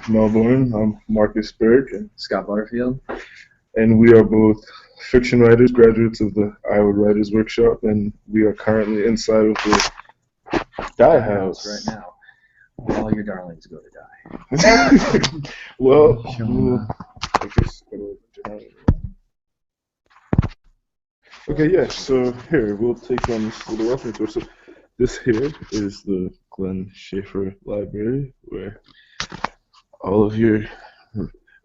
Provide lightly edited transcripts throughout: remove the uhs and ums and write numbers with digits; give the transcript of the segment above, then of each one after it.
Melbourne. I'm Marcus Berg, and Scott Butterfield. we are both fiction writers, graduates of the Iowa Writers Workshop, and we are currently inside of the Die House right now. All your darlings go to die. Well, I guess. Okay, yeah. So here we'll take on this little walking tour. So this here is the Glenn Schaefer Library, where all of your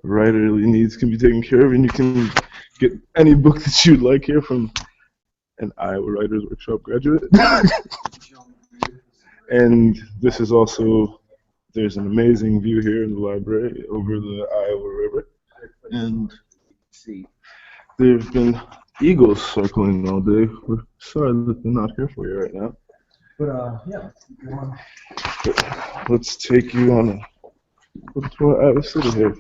writerly needs can be taken care of, and you can get any book that you'd like here from an Iowa Writers Workshop graduate. And this is also, there's an amazing view here in the library over the Iowa River. And there have been eagles circling all day. We're sorry that they're not here for you right now. But yeah, let's take you on a little tour of Iowa City here.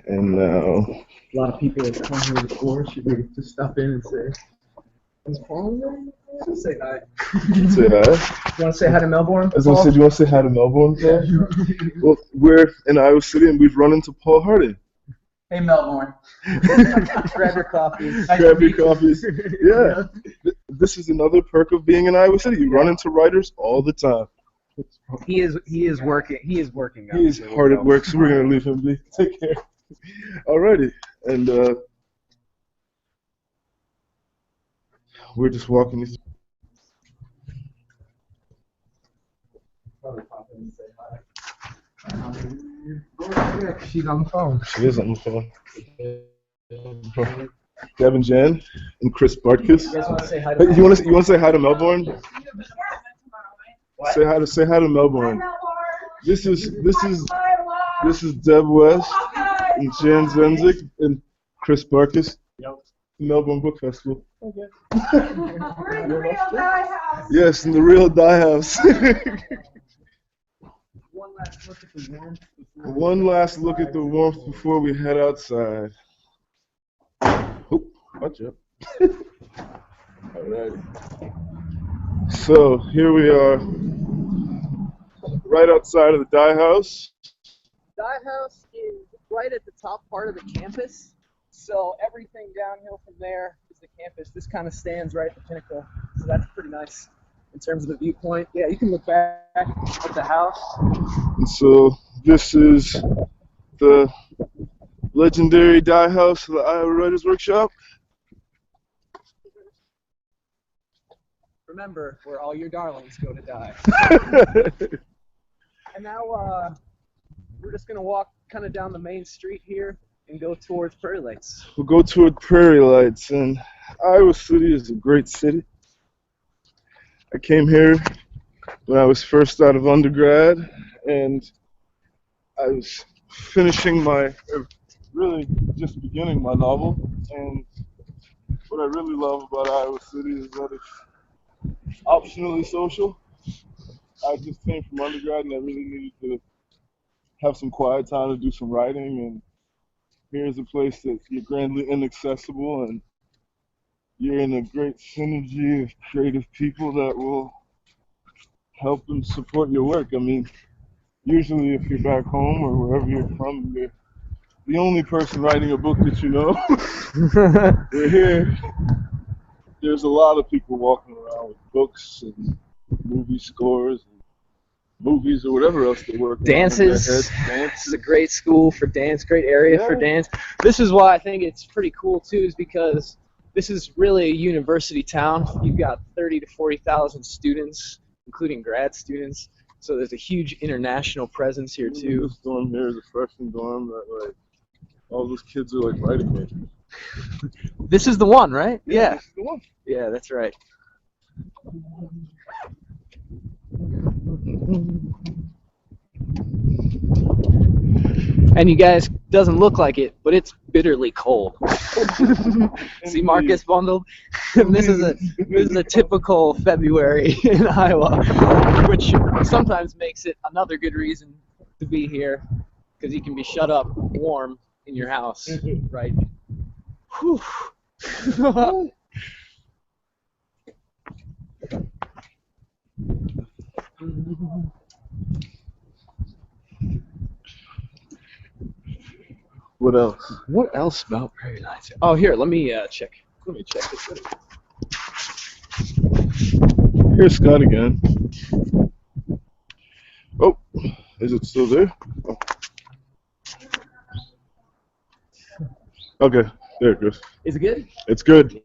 And now, a lot of people have come here before. Should we just stop in and say, is Paul there? Say hi. Say hi. You want to say hi to Melbourne? As I said, you want to say hi to Melbourne, Paul? Well, we're in Iowa City, and we've run into Paul Harding. Hey, Melbourne. Grab your coffees. Grab your coffees. Yeah. This is another perk of being in Iowa City. You run into writers all the time. He is working. He is working. He is hard at work, so we're going to leave him be. Take care. Alrighty. And we're just walking these. She's on the phone. She is on the phone. Devin Jan and Chris Bartkus. You guys want to say hi to Hey, you want to say hi to Melbourne? What? Say hi to Melbourne. This is Deb West and Jan Zenzik and Chris Bartkus. Melbourne Book Festival. We're in the real Die House. Yes, in the real Die House. One last look at the warmth before we head outside. Oh, watch out. Alrighty. So here we are, right outside of the Die House. Die House is right at the top part of the campus, so everything downhill from there is the campus. This kind of stands right at the pinnacle, so that's pretty nice in terms of the viewpoint. Yeah, you can look back at the house. And so this is the legendary Die House of the Iowa Writers Workshop. Remember, where all your darlings go to die. And now we're just going to walk kind of down the main street here and go towards Prairie Lights. We'll go toward Prairie Lights, and Iowa City is a great city. I came here when I was first out of undergrad, and I was really just beginning my novel. And what I really love about Iowa City is that it's optionally social. I just came from undergrad, and I really needed to have some quiet time to do some writing, and here's a place that you're grandly inaccessible, and you're in a great synergy of creative people that will help and support your work. I mean, usually if you're back home or wherever you're from, you're the only person writing a book that you know. We're here. There's a lot of people walking around with books and movie scores and movies or whatever else they work on. Dances. This is a great school for dance, great area for dance. This is why I think it's pretty cool too, is because this is really a university town. You've got 30 to 40,000 students, including grad students. So there's a huge international presence here too. This dorm here is a freshman dorm that like all those kids are like writing majors. This is the one, right? Yeah. This is the one. Yeah, that's right. And you guys, doesn't look like it, but it's bitterly cold. See Marcus bundled? This is a typical February in Iowa, which sometimes makes it another good reason to be here, because you can be shut up warm in your house, right? Whew. What else? What else about Prairie Lights? Oh, here, let me check. Let me check this. Here's Scott again. Oh, is it still there? Oh. Okay, there it goes. Is it good? It's good.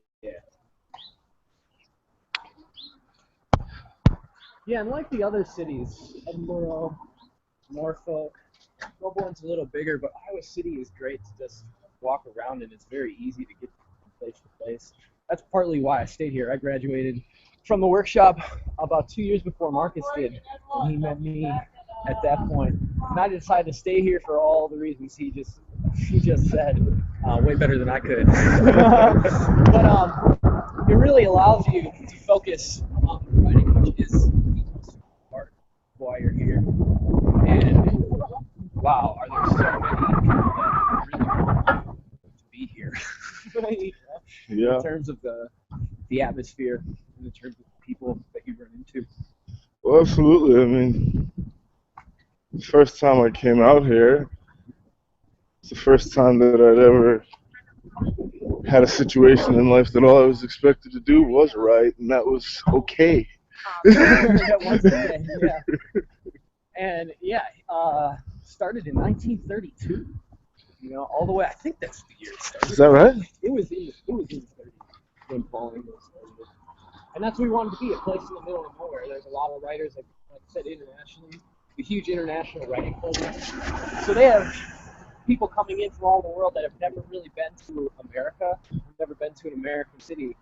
Yeah, and like the other cities, Edinburgh, Norfolk, Melbourne's a little bigger, but Iowa City is great to just walk around, and it's very easy to get from place to place. That's partly why I stayed here. I graduated from the workshop about 2 years before Marcus did, and he met me at that point. And I decided to stay here for all the reasons he just said, way better than I could. But it really allows you to focus on the writing, which is the most part of why you're here. And wow, are there so many people that really want to be here? Yeah. In terms of the atmosphere, and in terms of the people that you run into. Well, absolutely. I mean, the first time I came out here, it's the first time that I'd ever had a situation in life that all I was expected to do was right, and that was okay. That was okay, yeah. And yeah, started in 1932. You know, all the way. I think that's the year it started. Is that right? It was in the 30s when Falling was started. And that's what we wanted to be, a place in the middle of nowhere. There's a lot of writers, like I said, internationally, a huge international writing club. So they have people coming in from all the world that have never really been to America, never been to an American city,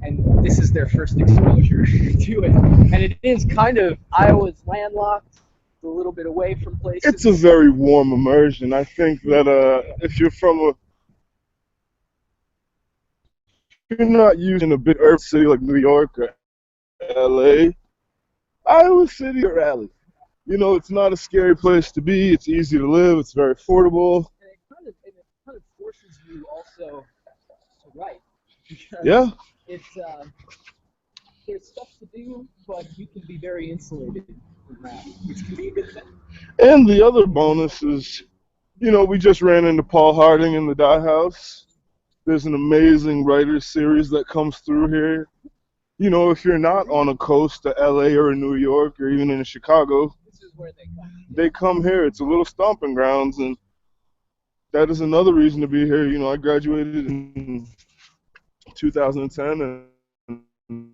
and this is their first exposure to it. And it is kind of, Iowa's landlocked, a little bit away from places. It's a very warm immersion. I think that if you're you're not using a big urban city like New York or LA, Iowa City or Raleigh. You know, it's not a scary place to be. It's easy to live. It's very affordable. And it kind of forces you also to write. Yeah. It's there's stuff to do, but you can be very insulated from that, which can be a good thing. And the other bonus is, you know, we just ran into Paul Harding in the Dye House. There's an amazing writers series that comes through here. You know, if you're not on a coast to LA or New York or even in Chicago, This is where they come. they come here. It's a little stomping grounds, and that is another reason to be here. You know, I graduated in 2010, and